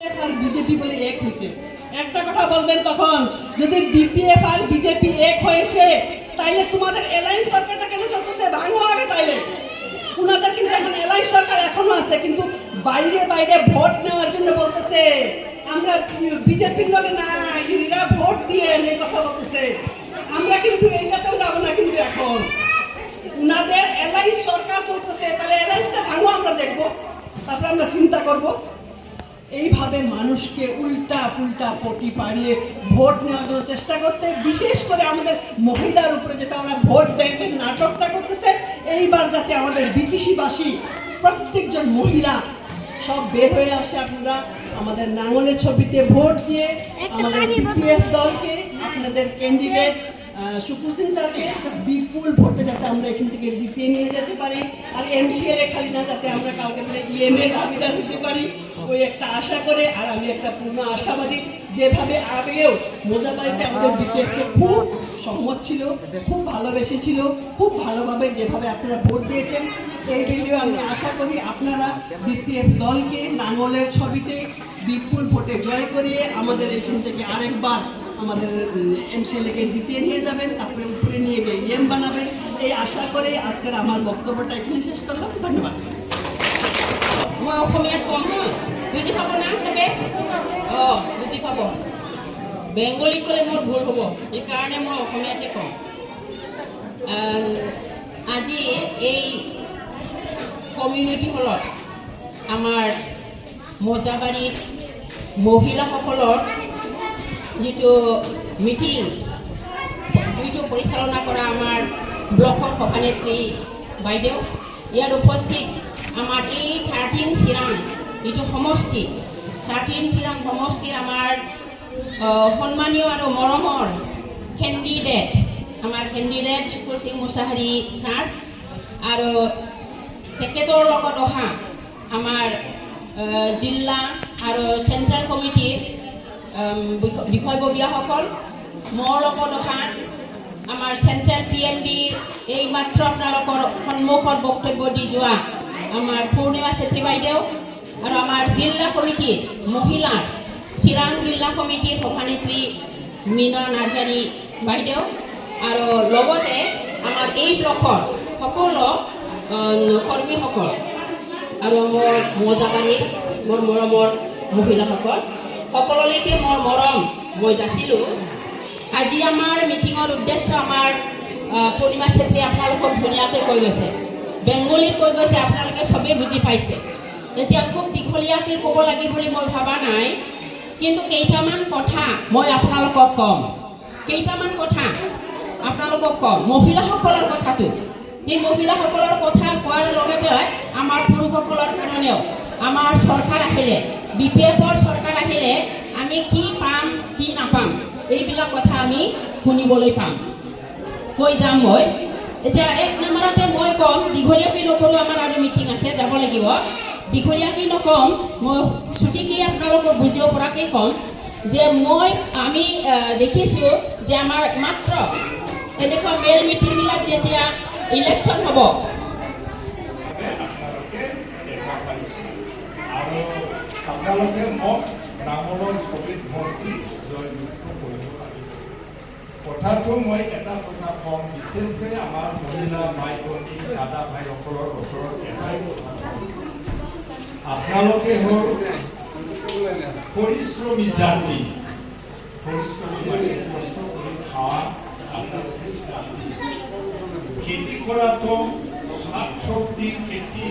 আর BJP বলে এক হয়েছে। একটা কথা বলবেন তখন, যদি বিপিএফ আর বিজেপি এক হয়েছে তাইলে তোমাদের এলায়েন্স সরকারটা কেন চলতেছে? ভাঙো আগে তাইলে। উনাদের কিন্তু এখন এলায়েন্স সরকার এখনো আছে, কিন্তু বাইরে বাইরে ভোট নেওয়ার জন্য বলতেছে আমরা বিজেপির লগে না, এরা ভোট দিয়ে এই কথা বলতেছে। আমরা কিন্তু এইটাতেও যাব না, কিন্তু এখন উনাদের এলায়েন্স সরকার চলতেছে, তাহলে এলায়েন্সটা ভাঙো, আমরা দেখবো, তারপরে আমরা চিন্তা করবো। এইভাবে মানুষকে উল্টা পুল্টা পটি পাড়িয়ে ভোট নেওয়ার জন্য চেষ্টা করতে, বিশেষ করে আমাদের মহিলার উপরে যেটা ওরা ভোট ব্যাংকের নাটকটা করতেছে, এইবার যাতে আমাদের বিদেশিবাসী প্রত্যেকজন মহিলা সব বের হয়ে আসে, আপনারা আমাদের নাঙ্গলের ছবিতে ভোট দিয়ে আমাদের বিপিএফ দলকে, আপনাদের ক্যান্ডিডেট সুকুর সিং স্যারকে বিপুল ভোটে যাতে আমরা এখান থেকে জিতিয়ে নিয়ে যেতে পারি, আর এমসিএল খালি না, যাতে আমরা কালকে ইএমএ দাবিদার হতে পারি, ওই একটা আশা করে। আর আমি একটা পূর্ণ আশাবাদী, যেভাবে আগেও মোজাবাড়িতে আমাদের বিপিএফকে খুব সহমত ছিল, খুব ভালোবেসেছিল, খুব ভালোভাবে যেভাবে আপনারা ভোট দিয়েছেন, এই ভিডিও আমি আশা করি আপনারা বিপিএফ দলকে নাঙ্গলের ছবিতে বিপুল ভোটে জয় করিয়ে আমাদের এখান থেকে আরেকবার আমাদের এমসিএলকে জিতিয়ে নিয়ে যাবেন, তারপরে উপরে নিয়ে গিয়ে ইএম বানাবেন, এই আশা করে আজকের আমার বক্তব্যটা এখানে শেষ করলাম। ধন্যবাদ। মই অসমীয়াত কম হা, বুজি পাব না চবে? বুজি পাব। বেংগলীত ক'লে মোৰ ভুল হ'ব, সেইকাৰণে মই অসমীয়াতে কম। আজি এই কমিউনিটি হলত আমাৰ মোজাবাৰীত মহিলাসকলৰ যিটো মিটিং, যিটো পৰিচালনা কৰা আমাৰ ব্লকৰ সভানেত্ৰী বাইদেউ, ইয়াত উপস্থিত আমাৰ এই 13 চিৰাং যিটো সমষ্টি, 13 চিৰাং সমষ্টিৰ আমাৰ সন্মানীয় আৰু মৰমৰ কেণ্ডিডেট, আমাৰ কেণ্ডিডেট সুকুৰ সিং মুছাহাৰী ছাৰ, আৰু তেখেতৰ লগত অহা আমাৰ জিলা আৰু চেণ্ট্ৰেল কমিটিৰ বিষয়ববীয়াসকল, মোৰ লগত অহা আমাৰ চেণ্ট্ৰেল PMD, এইমাত্ৰ আপোনালোকৰ সন্মুখত বক্তব্য দি যোৱা আমাৰ পূৰ্ণিমা চেত্ৰী বাইদেউ, আৰু আমাৰ জিলা কমিটিৰ মহিলাৰ চিৰাং জিলা কমিটিৰ সভানেত্ৰী মীনা নাৰ্জাৰী বাইদেউ, আৰু লগতে আমাৰ এই ব্লকৰ সকলো কৰ্মীসকল, আৰু মোৰ মোজাবাৰীৰ মোৰ মৰমৰ মহিলাসকল, সকলোলৈকে মোৰ মৰম মই যাচিলোঁ। আজি আমাৰ মিটিঙৰ উদ্দেশ্য আমাৰ পূৰ্ণিমা চেত্ৰীয়ে আপোনালোকক ধুনীয়াকৈ কৈ গৈছে, বেংগলীত কৈ গৈছে, আপোনালোকে চবেই বুজি পাইছে। এতিয়া খুব দীঘলীয়াকৈ ক'ব লাগিব বুলি মই ভবা নাই, কিন্তু কেইটামান কথা মই আপোনালোকক ক'ম, কেইটামান কথা আপোনালোকক ক'ম। মহিলাসকলৰ কথাটো, এই মহিলাসকলৰ কথা কোৱাৰ লগতে আমাৰ পুৰুষসকলৰ কাৰণেও আমাৰ চৰকাৰ আহিলে, বিপিএফৰ চৰকাৰ আহিলে আমি কি পাম কি নাপাম, এইবিলাক কথা আমি শুনিবলৈ পাম, কৈ যাম মই। এতিয়া এক নম্বৰতে মই ক'ম, দীঘলীয়াকৈ নকৰোঁ, আমাৰ আৰু মিটিং আছে, যাব লাগিব, দীঘলীয়াকৈ নক'ম, মই ছুটিকৈ আপোনালোকক বুজিব পৰাকৈ ক'ম যে আমি দেখিছোঁ যে আমাৰ মাত্ৰ এনেকুৱা মেল মিটিংবিলাক যেতিয়া ইলেকশ্যন হ'ব, আপোনালোকে মোক নাঙলৰ ছবিত ভৰ্তি জয়যুক্ত কৰিব পাৰিব। কথাটো মই এটা কথা কম, বিশেষকৈ আমাৰ মহিলা ভাই ভনী দাদা ভাইসকলৰ ওচৰত এটাই কথা কম, আপোনালোকে হ'ল পৰিশ্ৰমী জাতি, পৰিশ্ৰমী মানে কষ্ট কৰি খাৱা আপোনালোকে জাতি। খেতি কৰাটো শাক চব্জি খেতি